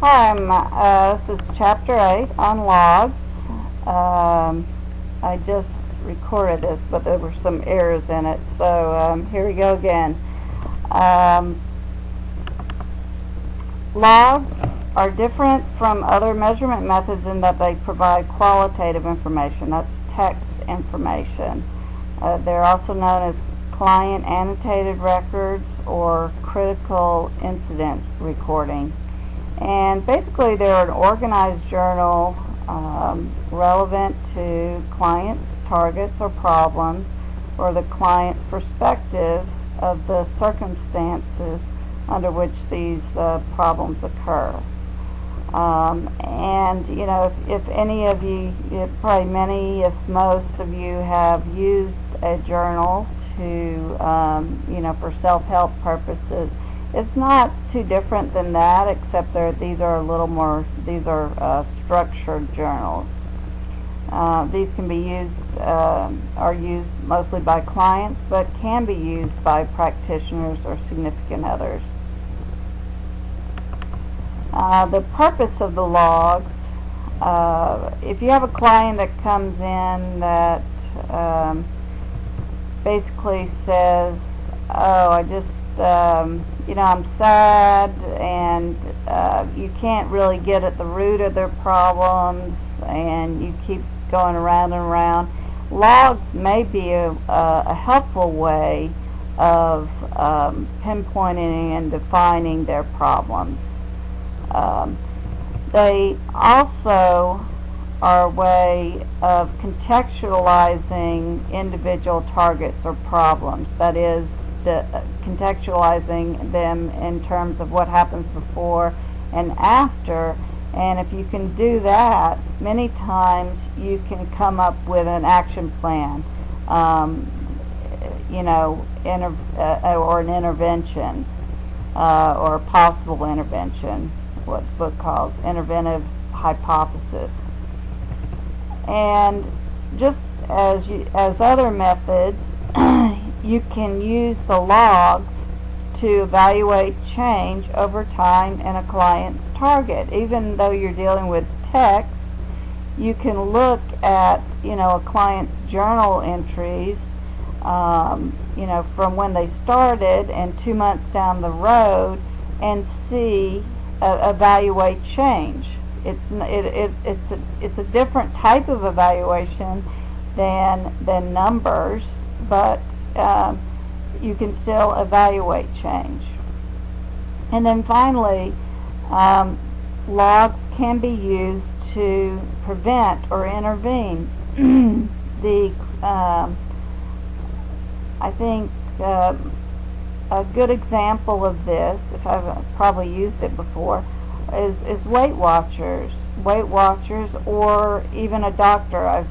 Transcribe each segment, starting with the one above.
Hi, this is Chapter 8 on logs. I just recorded this, but there were some errors in it, so here we go again. Logs are different from other measurement methods in that they provide qualitative information. That's text information. They're also known as client annotated records or critical incident recording. And basically they're an organized journal relevant to clients' targets or problems, or the client's perspective of the circumstances under which these problems occur. And you know, if any of you, probably many, if most of you have used a journal to, for self-help purposes, it's not too different than that, except these are a little more, these are structured journals. These can be used, are used mostly by clients, but can be used by practitioners or significant others. The purpose of the logs, if you have a client that comes in that basically says, oh, I just, I'm sad, and you can't really get at the root of their problems, and you keep going around and around. Logs may be a helpful way of pinpointing and defining their problems. They also are a way of contextualizing individual targets or problems. That is, contextualizing them in terms of what happens before and after. And if you can do that, many times you can come up with an action plan, or an intervention, or a possible intervention, what the book calls interventive hypothesis. And just as other methods, you can use the logs to evaluate change over time in a client's target. Even though you're dealing with text, you can look at, a client's journal entries, from when they started and 2 months down the road, and see, evaluate change. It's a different type of evaluation than numbers, but you can still evaluate change. And then finally, logs can be used to prevent or intervene. I think a good example of this, if I've probably used it before, is Weight Watchers, or even a doctor. I've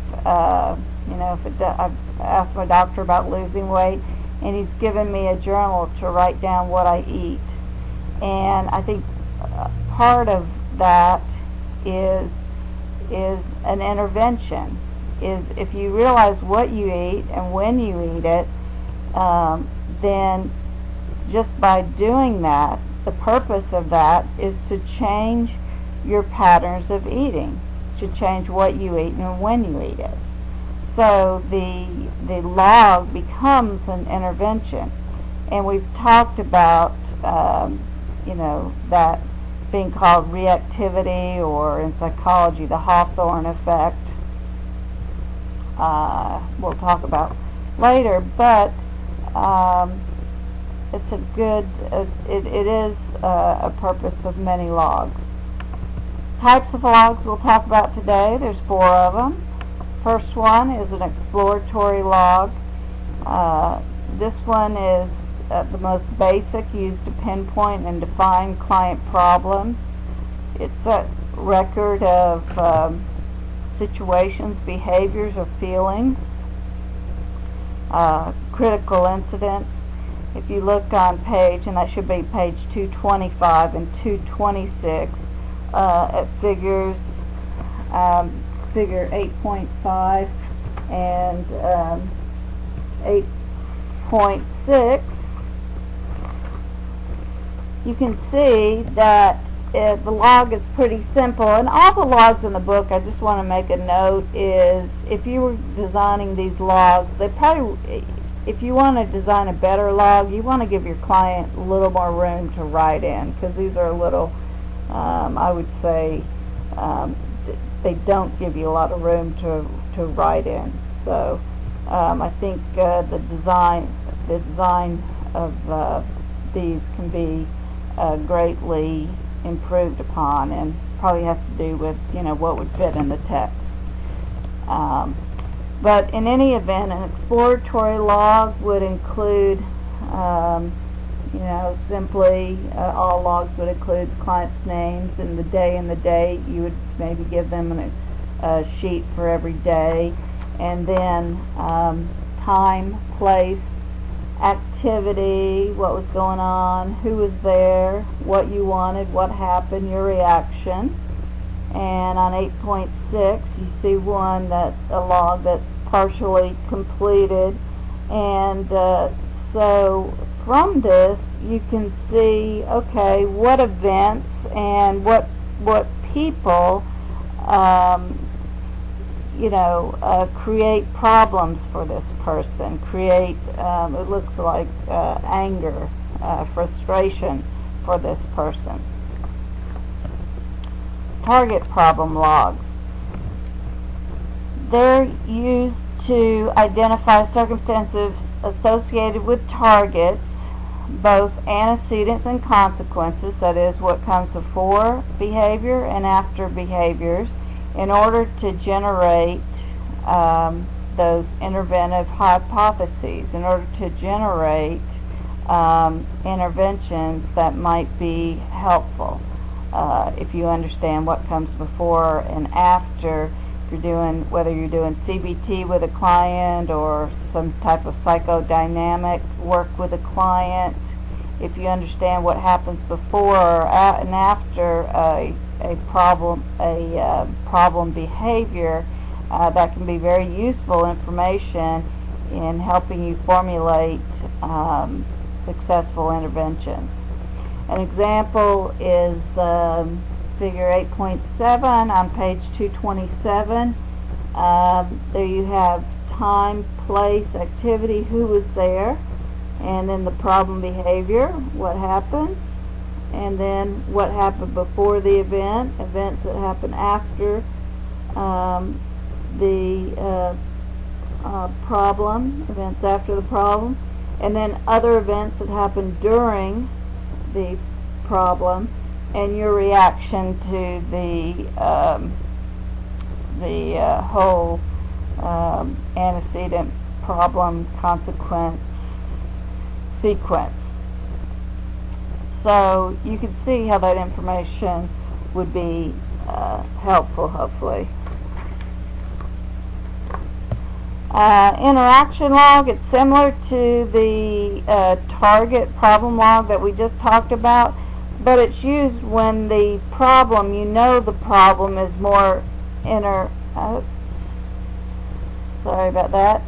asked my doctor about losing weight, and he's given me a journal to write down what I eat. And I think part of that is an intervention. Is if you realize what you eat and when you eat it, then just by doing that, the purpose of that is to change your patterns of eating, to change what you eat and when you eat it. So the log becomes an intervention. And we've talked about, that being called reactivity, or in psychology, the Hawthorne effect. We'll talk about later, but it is a purpose of many logs. Types of logs we'll talk about today. There's 4 of them. First one is an exploratory log. This one is the most basic, used to pinpoint and define client problems. It's a record of situations, behaviors, or feelings. Critical incidents. If you look on page, and that should be page 225 and 226, it figures figure 8.5 and 8.6, you can see that the log is pretty simple, and all the logs in the book, I just want to make a note, is if you were designing these logs, they probably, if you want to design a better log, you want to give your client a little more room to write in, because these are a little, I would say, they don't give you a lot of room to write in. So I think the design of these can be greatly improved upon, and probably has to do with, you know, what would fit in the text. But in any event, an exploratory log would include, you know, simply all logs would include clients' names and the day and the date. You would maybe give them a sheet for every day, and then time, place, activity, what was going on, who was there, what you wanted, what happened, your reaction. And on 8.6 you see one, that a log that's partially completed, and so from this you can see, okay, what events and what people you know, create problems for this person, create, it looks like anger, frustration for this person. Target problem logs. They're used to identify circumstances associated with targets, both antecedents and consequences, that is, what comes before behavior and after behaviors, in order to generate those interventive hypotheses, in order to generate interventions that might be helpful. If you understand what comes before and after, if you're doing, whether you're doing CBT with a client or some type of psychodynamic work with a client, if you understand what happens before and after a problem behavior, that can be very useful information in helping you formulate successful interventions. An example is figure 8.7 on page 227. There you have time, place, activity, who was there, and then the problem behavior, what happens, and then what happened before the event, events that happen after the problem, events after the problem, and then other events that happen during the problem, and your reaction to the whole antecedent problem consequence sequence. So you can see how that information would be helpful, hopefully. Interaction log, it's similar to the target problem log that we just talked about, but it's used when the problem, you know, the problem is more sorry about that.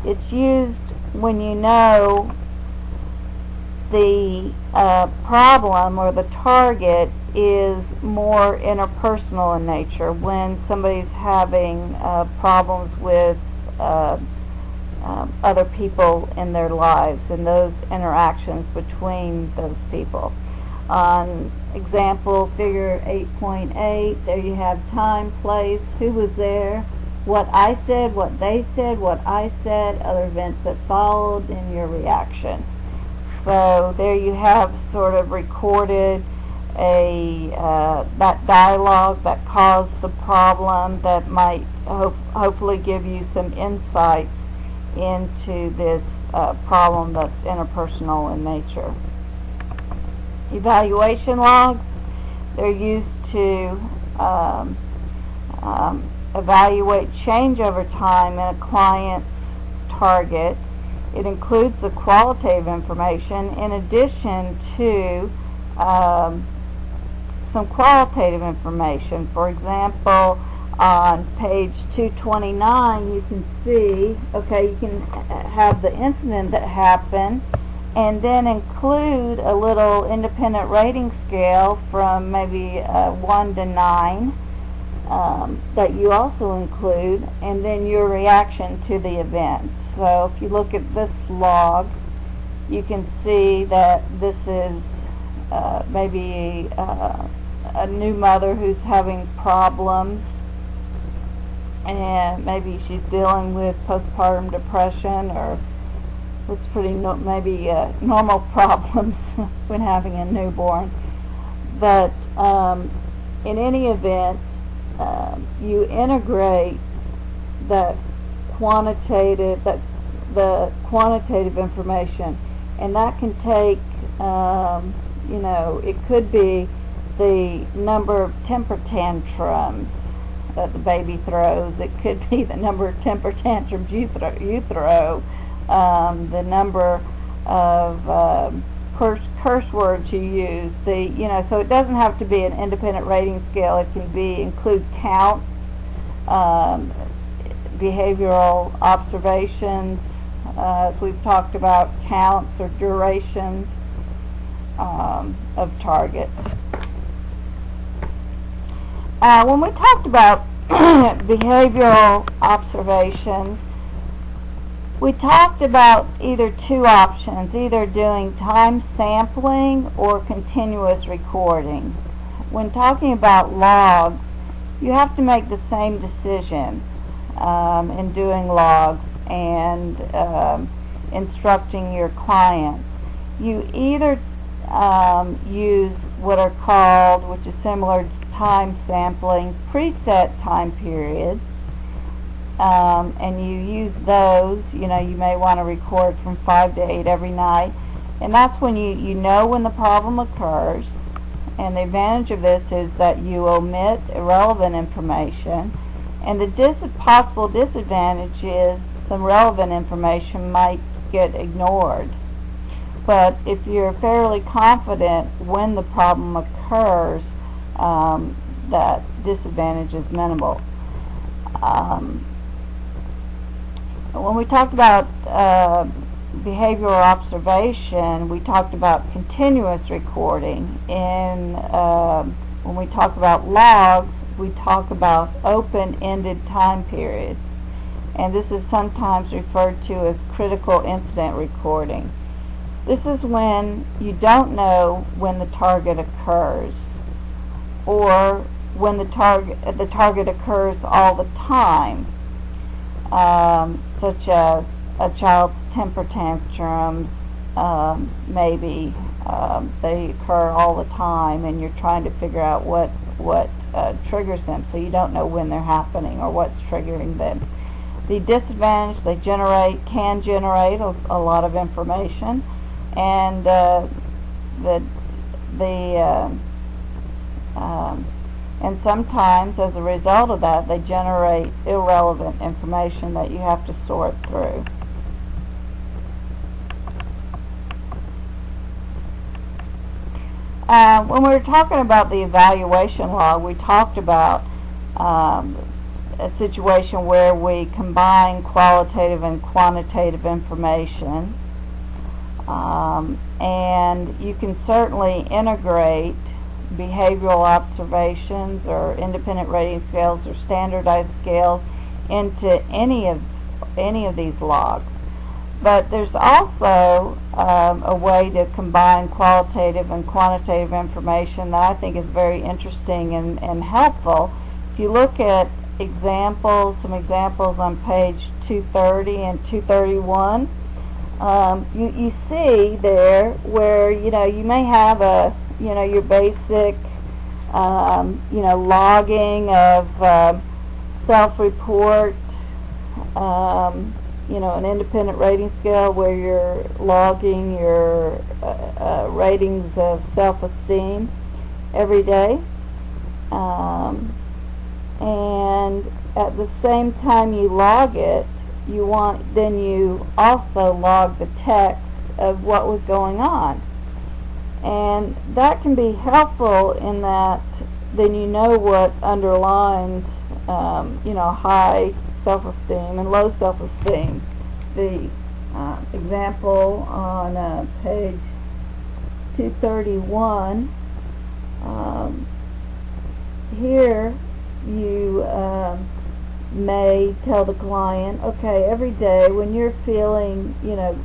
It's used when you know the problem or the target is more interpersonal in nature, when somebody's having problems with other people in their lives and those interactions between those people. On example figure 8.8, there you have time, place, who was there, what I said, what they said, what I said, other events that followed, and your reaction. So there you have sort of recorded that dialogue that caused the problem, that might hopefully give you some insights into this problem that's interpersonal in nature. Evaluation logs, they're used to evaluate change over time in a client's target. It includes the qualitative information in addition to some qualitative information. For example, on page 229 you can see, okay, you can have the incident that happened, and then include a little independent rating scale from maybe 1 to 9 that you also include, and then your reaction to the event. So if you look at this log, you can see that this is maybe a new mother who's having problems, and maybe she's dealing with postpartum depression, or what's maybe normal problems when having a newborn. But in any event, you integrate the quantitative information, and that can take it could be the number of temper tantrums that the baby throws. It could be the number of temper tantrums you throw, the number of curse words you use. So it doesn't have to be an independent rating scale. It can include counts, behavioral observations, as we've talked about, counts or durations of targets. When we talked about behavioral observations, we talked about either two options, either doing time sampling or continuous recording. When talking about logs, you have to make the same decision in doing logs and instructing your clients. You either use what are called, which is similar to time sampling, preset time period, and you use those. You may want to record from 5 to 8 every night, and that's when you know when the problem occurs. And the advantage of this is that you omit irrelevant information, and the possible disadvantage is some relevant information might get ignored. But if you're fairly confident when the problem occurs, that disadvantage is minimal. When we talked about behavioral observation, we talked about continuous recording. When we talk about logs, we talk about open-ended time periods. And this is sometimes referred to as critical incident recording. This is when you don't know when the target occurs, or when the target occurs all the time, such as a child's temper tantrums. Maybe they occur all the time, and you're trying to figure out what triggers them, so you don't know when they're happening or what's triggering them. The disadvantage, they can generate a lot of information, and and sometimes, as a result of that, they generate irrelevant information that you have to sort through. When we were talking about the evaluation log, we talked about a situation where we combine qualitative and quantitative information, and you can certainly integrate behavioral observations or independent rating scales or standardized scales into any of these logs. But there's also a way to combine qualitative and quantitative information that I think is very interesting and helpful. If you look at some examples on page 230 and 231, you see there where you may have your basic logging of self-report, an independent rating scale where you're logging your ratings of self-esteem every day, and at the same time you log it, then you also log the text of what was going on. And that can be helpful in that then you know what underlines high self-esteem and low self-esteem. The example on page 231. Here you may tell the client, okay, every day when you're feeling,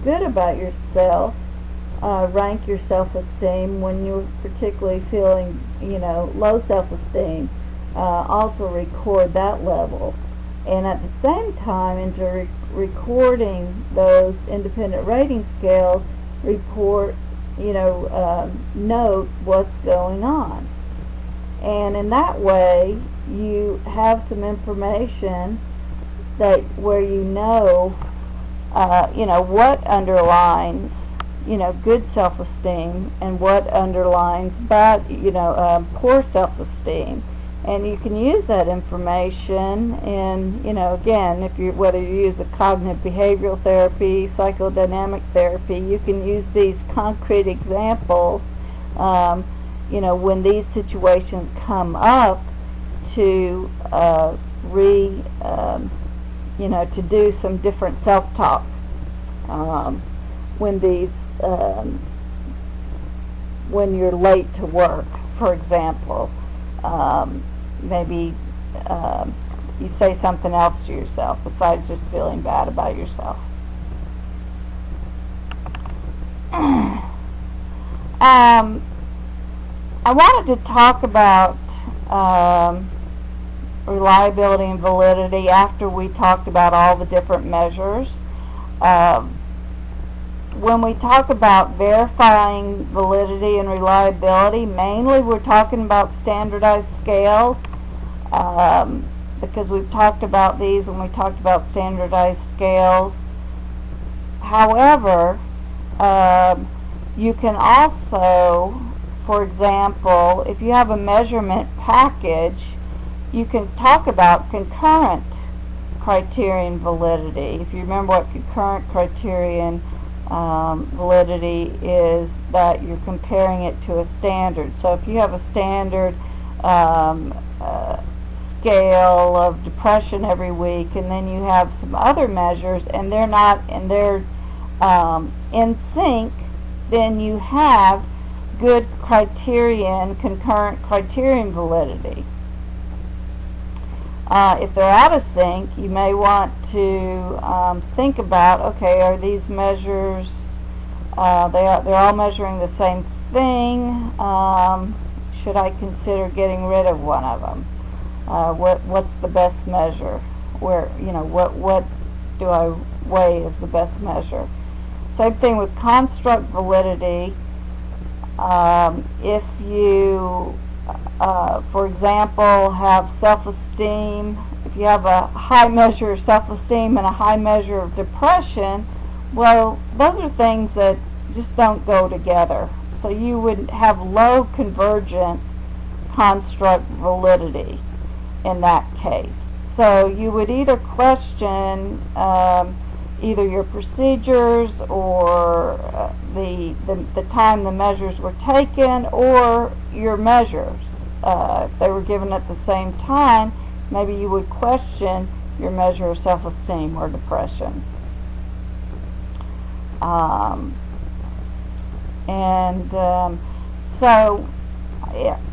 good about yourself, rank your self-esteem. When you're particularly feeling, low self-esteem, also record that level. And at the same time, into recording those independent rating scales, report, note what's going on. And in that way, you have some information that where what underlines, good self-esteem and what underlines bad, poor self-esteem. And you can use that information in, again, whether you use a cognitive behavioral therapy, psychodynamic therapy, you can use these concrete examples, when these situations come up to to do some different self-talk. When you're late to work, for example, maybe you say something else to yourself besides just feeling bad about yourself. I wanted to talk about reliability and validity after we talked about all the different measures. When we talk about verifying validity and reliability, mainly we're talking about standardized scales, because we've talked about these when we talked about standardized scales. However, you can also, for example, if you have a measurement package, you can talk about concurrent criterion validity. If you remember what concurrent criterion validity is, that you're comparing it to a standard. So if you have a standard scale of depression every week, and then you have some other measures, and they're in sync, then you have good concurrent criterion validity. If they're out of sync, you may want to think about, okay, are these measures, they're all measuring the same thing? Should I consider getting rid of one of them? What's the best measure? What do I weigh as the best measure? Same thing with construct validity. If you for example, have self-esteem, if you have a high measure of self-esteem and a high measure of depression, well, those are things that just don't go together. So you would have low convergent construct validity in that case. So you would either question either your procedures or the time the measures were taken, or your measures. If they were given at the same time, maybe you would question your measure of self-esteem or depression. So,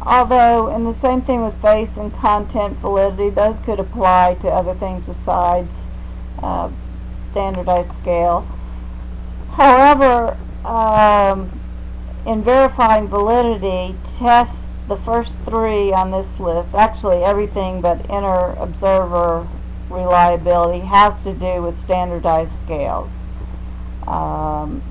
although, and the same thing with face and content validity, those could apply to other things besides standardized scale. However, in verifying validity, tests the first three on this list, actually everything but inner observer reliability, has to do with standardized scales. And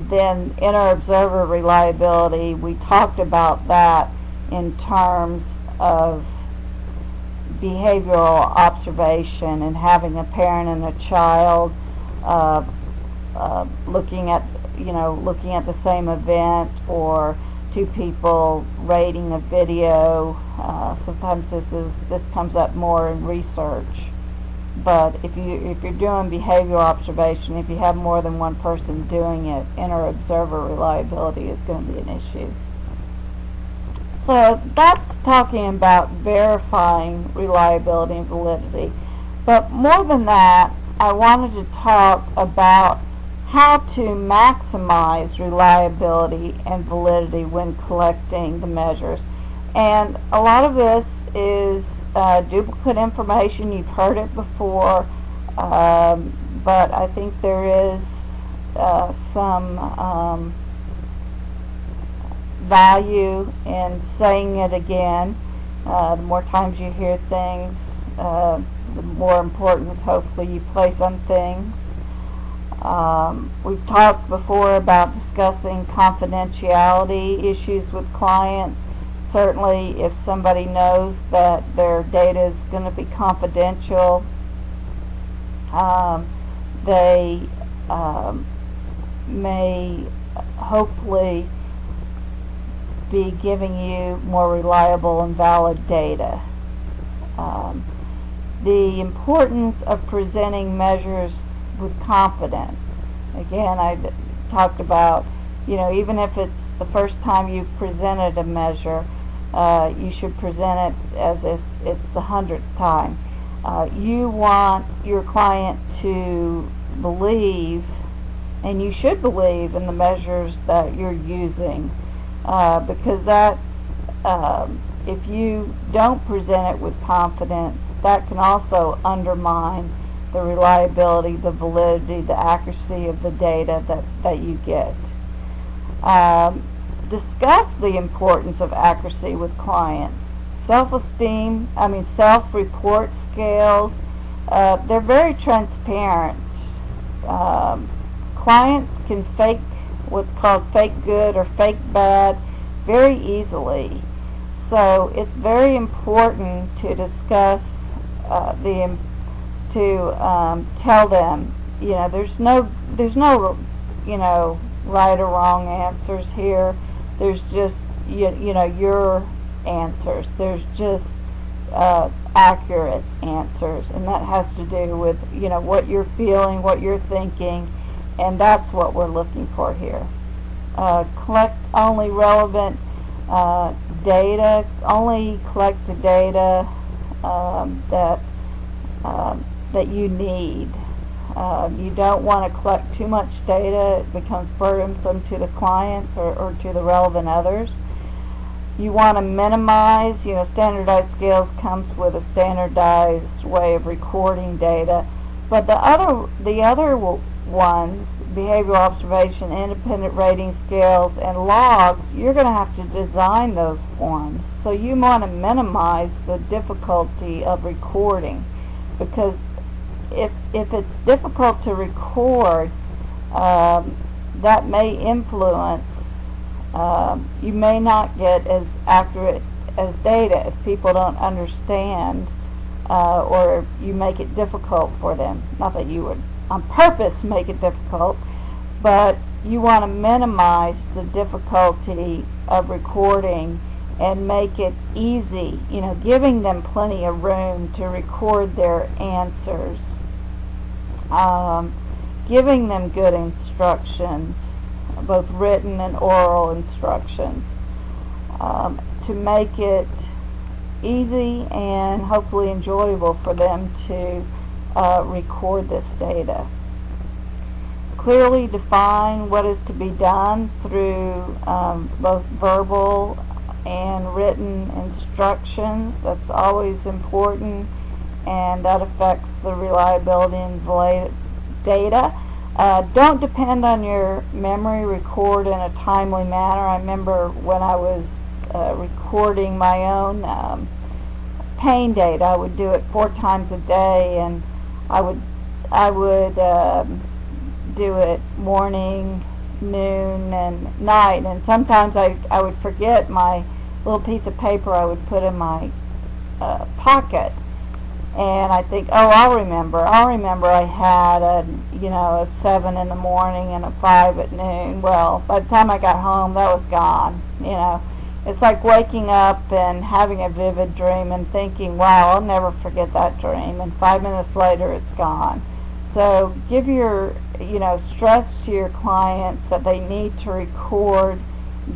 then inner observer reliability, we talked about that in terms of behavioral observation and having a parent and a child looking at the same event, or two people rating a video. Sometimes this comes up more in research. But if you're doing behavioral observation, if you have more than one person doing it, inner observer reliability is going to be an issue. So that's talking about verifying reliability and validity. But more than that, I wanted to talk about how to maximize reliability and validity when collecting the measures. And a lot of this is duplicate information. You've heard it before, but I think there is some value in saying it again. The more times you hear things, the more importance hopefully you place on things. We've talked before about discussing confidentiality issues with clients. Certainly if somebody knows that their data is going to be confidential, they may hopefully be giving you more reliable and valid data. The importance of presenting measures with confidence. Again, I talked about, even if it's the first time you've presented a measure, you should present it as if it's the 100th time. You want your client to believe, and you should believe in the measures that you're using, because that, if you don't present it with confidence, that can also undermine the reliability, the validity, the accuracy of the data that you get. Discuss the importance of accuracy with clients. Self-esteem, self-report scales, they're very transparent. Clients can fake what's called fake good or fake bad very easily. So it's very important to discuss tell them, there's no right or wrong answers here. There's just your answers. There's just accurate answers, and that has to do with what you're feeling, what you're thinking, and that's what we're looking for here. Collect only relevant data. Only collect the data that you need. You don't want to collect too much data. It becomes burdensome to the clients or to the relevant others. You want to minimize, standardized scales comes with a standardized way of recording data, but the other ones, behavioral observation, independent rating scales, and logs, you're going to have to design those forms. So you want to minimize the difficulty of recording, because if it's difficult to record, that may influence, you may not get as accurate as data if people don't understand, or you make it difficult for them. Not that you would on purpose make it difficult, but you want to minimize the difficulty of recording and make it easy, giving them plenty of room to record their answers, giving them good instructions, both written and oral instructions, to make it easy and hopefully enjoyable for them to record this data. Clearly define what is to be done through both verbal and written instructions. That's always important, and that affects the reliability and validity data. Don't depend on your memory. Record in a timely manner. I remember when I was recording my own pain data, I would do it 4 times a day, and I would do it morning, noon, and night. And sometimes I would forget my little piece of paper I would put in my pocket, and I think, oh, I'll remember I had a 7 in the morning and a 5 at noon. Well, by the time I got home, that was gone. It's like waking up and having a vivid dream and thinking, wow, I'll never forget that dream, and 5 minutes later it's gone. So give your stress to your clients that they need to record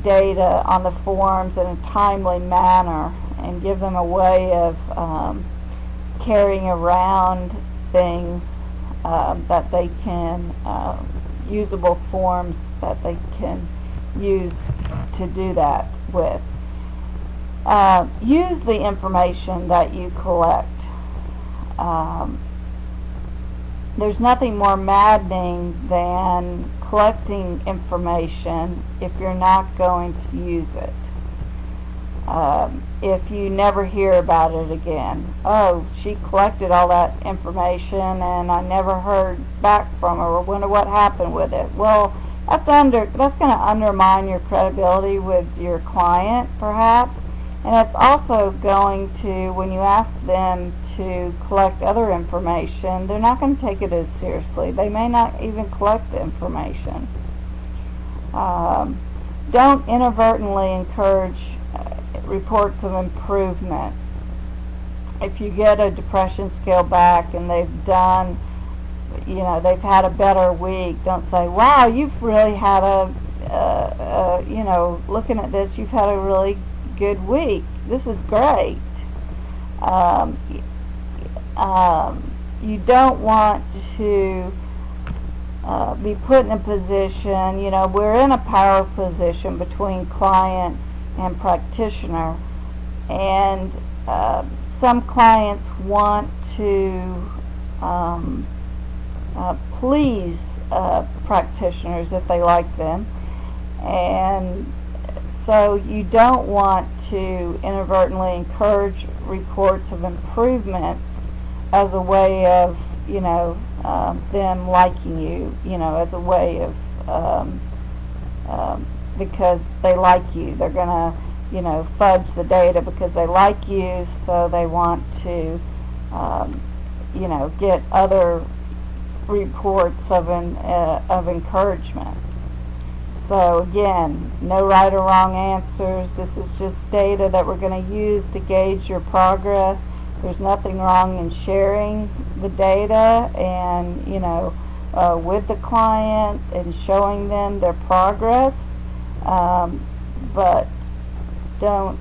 data on the forms in a timely manner and give them a way of carrying around things that they can, usable forms that they can use to do that with. Use the information that you collect. There's nothing more maddening than collecting information if you're not going to use it. If you never hear about it again. Oh, she collected all that information and I never heard back from her, or wonder what happened with it. Well, that's going to undermine your credibility with your client, perhaps. And it's also going to, when you ask them to collect other information, they're not going to take it as seriously. They may not even collect the information. Don't inadvertently encourage reports of improvement. If you get a depression scale back and they've done, they've had a better week, don't say, wow, you've really had looking at this, you've had a really good week. This is great. You don't want to be put in a position, we're in a power position between client and practitioner, and some clients want to please practitioners if they like them, and so you don't want to inadvertently encourage reports of improvements as a way of, them liking you, as a way of, because they like you. They're going to, fudge the data because they like you, so they want to, get other reports of encouragement. So again, no right or wrong answers. This is just data that we're going to use to gauge your progress. There's nothing wrong in sharing the data and, with the client and showing them their progress. But don't,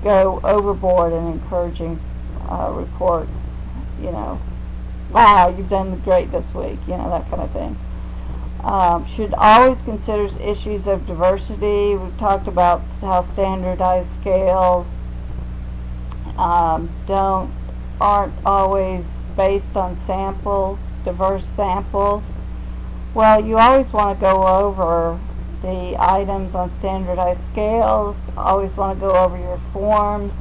go overboard in encouraging reports, wow, you've done great this week, that kind of thing. Should always consider issues of diversity. We've talked about how standardized scales aren't always based on samples, diverse samples. Well, you always want to go over the items on standardized scales, always want to go over your forms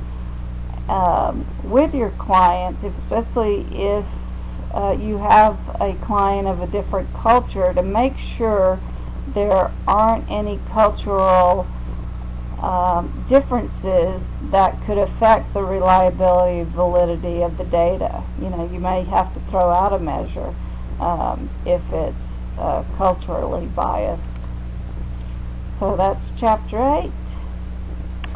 with your clients, especially if you have a client of a different culture, to make sure there aren't any cultural differences that could affect the reliability and validity of the data. You may have to throw out a measure if it's culturally biased. So that's Chapter 8.